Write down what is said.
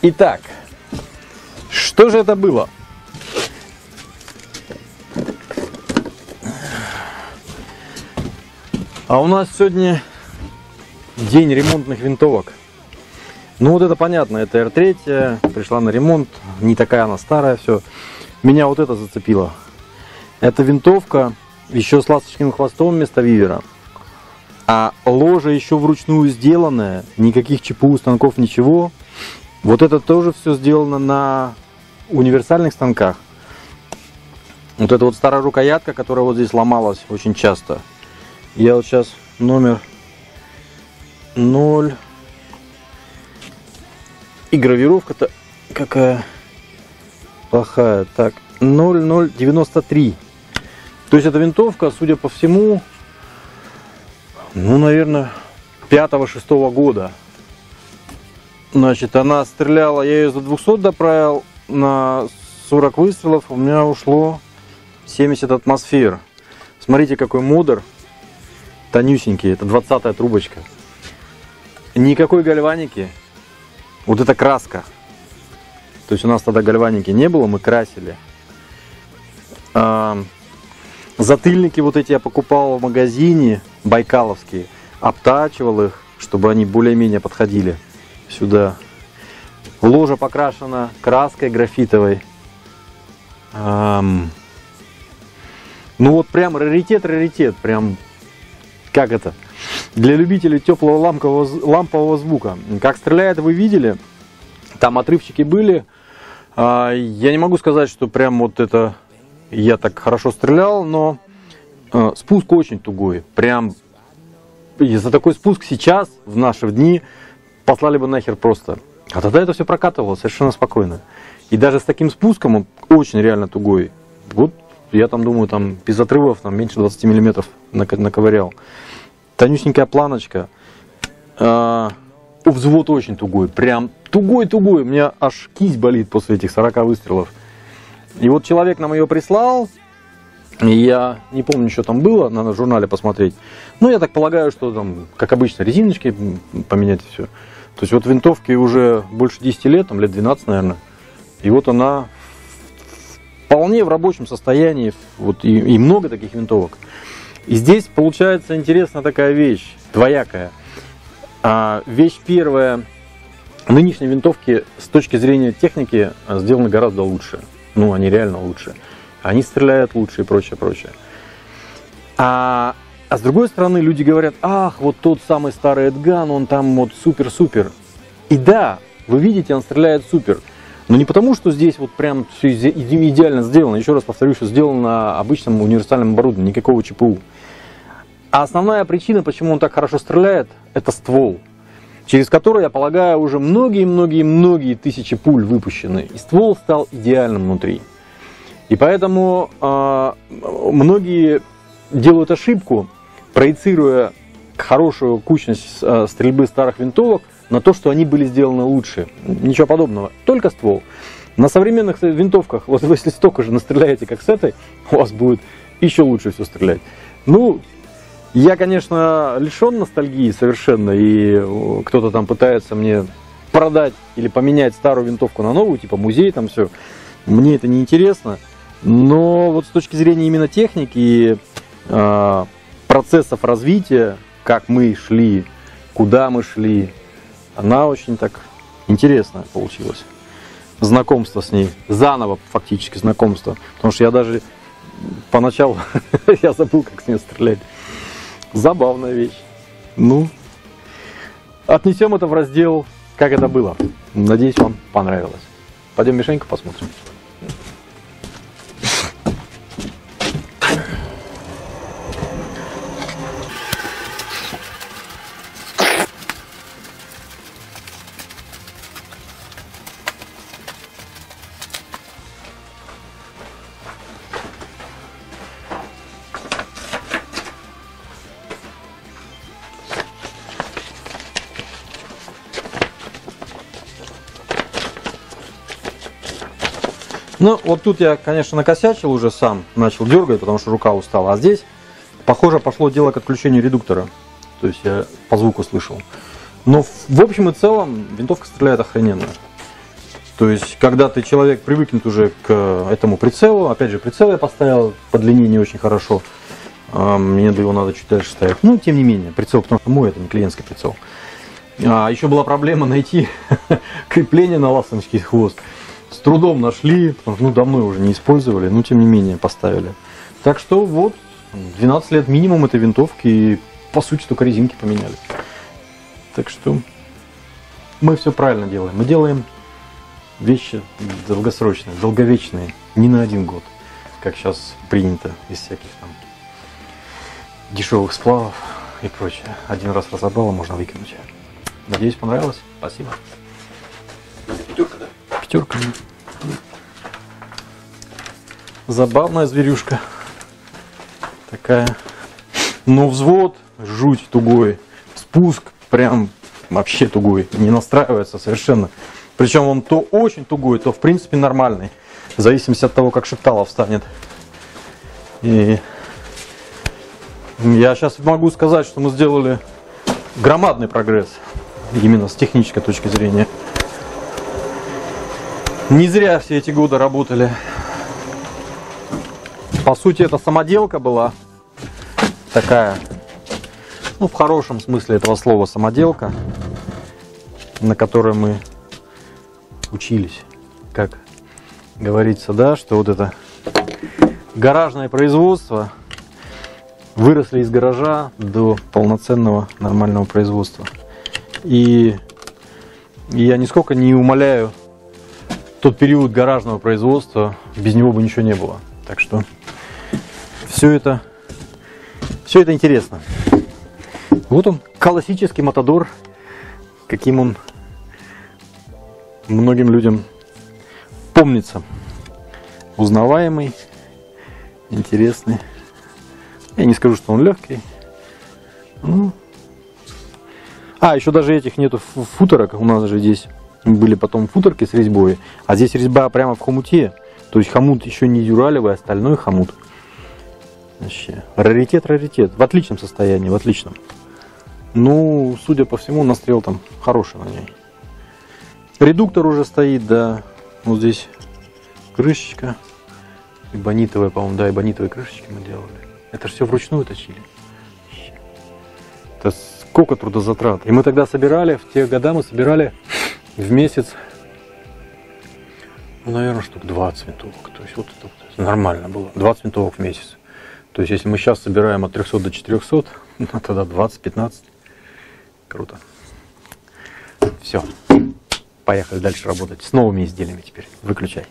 Итак, что же это было? А у нас сегодня день ремонтных винтовок. Ну вот это понятно, это R3, пришла на ремонт, не такая она старая, все. Меня вот это зацепило. Это винтовка еще с ласточкиным хвостом вместо вивера. А ложа еще вручную сделанная, никаких ЧПУ станков, ничего. Вот это тоже все сделано на универсальных станках. Вот это вот старая рукоятка, которая вот здесь ломалась очень часто. Я вот сейчас номер 0. И гравировка-то какая плохая. Так, 0093. То есть эта винтовка, судя по всему, ну, наверное, 5-6 года. Значит, она стреляла, я ее за 200 доправил, на 40 выстрелов у меня ушло 70 атмосфер. Смотрите, какой модер. Тонюсенький, это 20-я трубочка. Никакой гальваники. Вот это краска. То есть у нас тогда гальваники не было, мы красили. Затыльники вот эти я покупал в магазине, байкаловские. Обтачивал их, чтобы они более-менее подходили сюда. Ложа покрашена краской графитовой. Ну вот прям раритет. Прям, как это? Для любителей теплого лампового звука. Как стреляет, вы видели. Там отрывчики были. Я не могу сказать, что прям вот это я так хорошо стрелял, но спуск очень тугой. Прям за такой спуск сейчас, в наши дни, послали бы нахер просто. А тогда это все прокатывало совершенно спокойно. И даже с таким спуском он очень реально тугой. Вот я там думаю, там без отрывов там, меньше 20 миллиметров наковырял. Тонюсенькая планочка. Взвод очень тугой. Прям тугой. У меня аж кисть болит после этих 40 выстрелов. И вот человек нам ее прислал. И я не помню, что там было. Надо в журнале посмотреть. Ну, я так полагаю, что там, как обычно, резиночки поменять и все. То есть вот винтовке уже больше 10 лет, там лет 12, наверное. И вот она вполне в рабочем состоянии. Вот, и много таких винтовок. И здесь получается интересная такая вещь, двоякая. Вещь первая. Нынешние винтовки с точки зрения техники сделаны гораздо лучше. Ну, они реально лучше. Они стреляют лучше и прочее. А с другой стороны, люди говорят, ах, вот тот самый старый Эдган, он там вот супер-супер. И да, вы видите, он стреляет супер. Но не потому, что здесь вот прям все идеально сделано. Еще раз повторю, что сделано на обычном универсальном оборудовании, никакого ЧПУ. А основная причина, почему он так хорошо стреляет, это ствол, через который, я полагаю, уже многие тысячи пуль выпущены. И ствол стал идеальным внутри. И поэтому многие делают ошибку, проецируя хорошую кучность стрельбы старых винтовок на то, что они были сделаны лучше. Ничего подобного, только ствол. На современных винтовках, вот вы если столько же настреляете, как с этой, у вас будет еще лучше все стрелять. Ну, я, конечно, лишен ностальгии совершенно, и кто-то там пытается мне продать или поменять старую винтовку на новую, типа музей, там все. Мне это не интересно, но вот с точки зрения именно техники и процессов развития, как мы шли, куда мы шли, она очень так интересная получилась. Знакомство с ней, заново фактически знакомство, потому что я даже поначалу я забыл, как с ней стрелять. Забавная вещь. Ну, отнесем это в раздел «Как это было». Надеюсь, вам понравилось. Пойдем мишеньку посмотрим. Ну, вот тут я, конечно, накосячил уже сам, начал дергать, потому что рука устала. А здесь, похоже, пошло дело к отключению редуктора. То есть я по звуку слышал. Но в общем и целом винтовка стреляет охрененно. То есть, когда ты человек привыкнет уже к этому прицелу, опять же, прицел я поставил по длине не очень хорошо, мне его надо чуть дальше ставить. Ну, тем не менее, прицел, потому что мой, это не клиентский прицел. Еще была проблема найти крепление на ласточный хвост. С трудом нашли, потому что давно уже не использовали, но тем не менее поставили. Так что вот, 12 лет минимум этой винтовки, и по сути только резинки поменяли. Так что мы все правильно делаем. Мы делаем вещи долгосрочные, долговечные, не на 1 год, как сейчас принято из всяких там дешевых сплавов и прочее. 1 раз разобрало, можно выкинуть. Надеюсь, понравилось. Спасибо. 5, да? 5. Забавная зверюшка. Такая. Но взвод жуть тугой. Спуск прям вообще тугой. Не настраивается совершенно. Причем он то очень тугой, то в принципе нормальный. В зависимости от того, как шептало встанет. И я сейчас могу сказать, что мы сделали громадный прогресс. Именно с технической точки зрения. Не зря все эти годы работали. По сути, это самоделка была. Такая, ну, в хорошем смысле этого слова, самоделка, на которой мы учились. Как говорится, да, что вот это гаражное производство выросли из гаража до полноценного нормального производства. И я нисколько не умаляю тот период гаражного производства, без него бы ничего не было. Так что все это интересно. Вот он, классический Матадор, каким он многим людям помнится. Узнаваемый, интересный. Я не скажу, что он легкий. Еще даже этих нету футорок. У нас же здесь были потом футорки с резьбой. А здесь резьба прямо в хомуте. То есть хомут еще не дюралевый, остальной хомут. Вообще. Раритет. В отличном состоянии, в отличном. Ну, судя по всему, настрел там хороший на ней. Редуктор уже стоит, да. Вот здесь крышечка. Эбонитовая, по-моему, да, эбонитовые крышечки мы делали. Это же все вручную точили. Это сколько трудозатрат. И мы тогда собирали, в те года мы собирали в месяц, ну, наверное, штук 20 винтовок. То есть вот это вот нормально было. 20 винтовок в месяц. То есть если мы сейчас собираем от 300 до 400, ну, тогда 20-15. Круто. Все. Поехали дальше работать с новыми изделиями теперь. Выключай.